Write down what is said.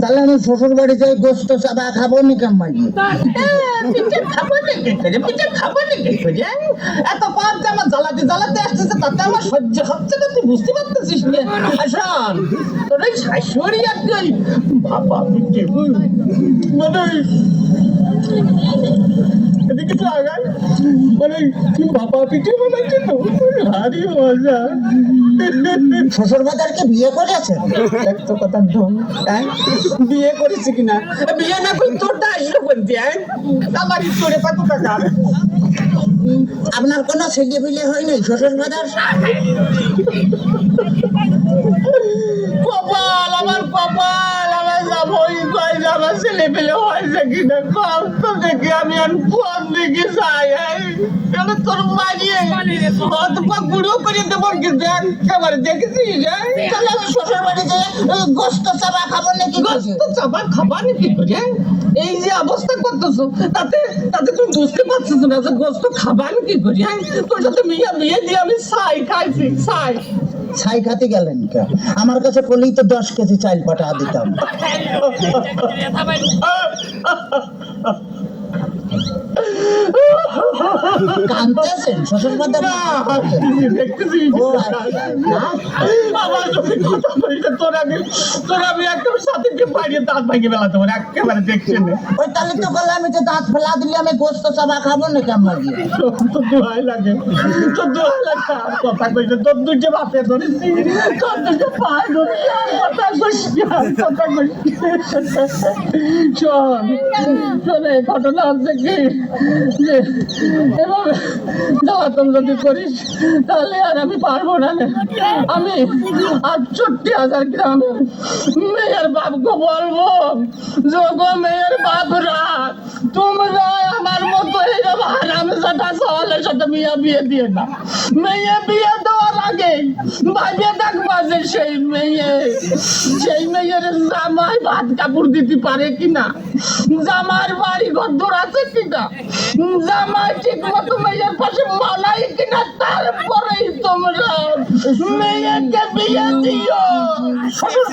তাহলে আমি শ্বশুর বাড়ি যাই গোস্ত চাবা খাবো নি কেমন পিঠে খাবো নাকি করে পিঠে খাবো নাকি করে এত পাপ যে আমার জ্বালাতে জ্বালাতে আসতেছে তাতে আমার সহ্য হচ্ছে না তুই বুঝতে পারতেছিস না আসন তোর এই শাশুড়ি আর তুই বাবা পিঠে মানে এদিকে তো আগায় মানে বাবা পিঠে বানাইছে তো ভারী মজা শ্বশুর বাজারকে বিয়ে করেছে একটা কথা ঢং তাই বিয়ে করেছি কিনা বিয়ে না করে তোরটা আসলো বলছি আমার তোরে কত টাকা আপনার কোনো ছেলে বিলে হয়নি শ্বশুর বাজার কপাল আমার কপাল আমার যাবই কয় যে আমার ছেলে পেলে হয়েছে কিনা কম তো দেখি আমি আর কোন দিকে যাই তাহলে তোর মারিয়ে অথবা গুঁড়ো করে দেবো কিন্তু একেবারে দেখেছিস তাহলে আমি শ্বশুর বাড়ি যাই গোস্ত চাবা খাবো নাকি গোস্ত চাপা খাবার কি করে এই যে অবস্থা করতেছো তাতে তাতে তুমি বুঝতে পারছো না যে গোস্ত খাবার কি করে তোর সাথে মিয়া বিয়ে দিয়ে আমি ছাই খাইছি ছাই ছাই খাতে গেলেন কে আমার কাছে বলেই তো 10 কেজি চাল পাঠা দিতাম কাঁদতেছেন শ্বশুর বাজার দেখতেছিস ও আচ্ছা। আমার যদি কথা বলিস তোর আমি একদম সাথে দিয়ে বাইরে দাঁত ভাঙিয়ে বেলাতে পারি একেবারে দেখছি না ওই তাহলে তো বললাম আমি যে দাঁত ফেলা দিলে আমি গোস্ত চাবা খাবো না কেমন তোর দোহাই লাগে তোর দোহাই লাগে আর কথা কইছে তোর দুইটা বাপে ধরেছি তোর দুইটা পায়ে ধরেছি আর কথা কইছি আর কথা কইছি শোনে ঘটনা হচ্ছে কি যে এভাবে জ্বালাতন যদি করিস তাহলে আর আমি পারবো না আমি ৬৮,০০০ গ্রামের মেয়ের বাপকে বলবো যোগো মেয়ের বাপরা তোমরা আমার মতো এইরকম হারামজাদা সওয়ালের সাথে মেয়ে বিয়ে দিয়ে না মেয়ে বিয়ে দেওয়ার আগে ভাইবে দেখবা যে সেই মেয়ের জামাই ভাত কাপড় দিতে পারে কিনা জামার বাড়ি ঘর দূর আছে কিনা জামাই ঠিক মতো মেয়ের পাশে মানাই কিনা তারপরেই তোমরা মেয়েকে বিয়ে দিও শ্বশুর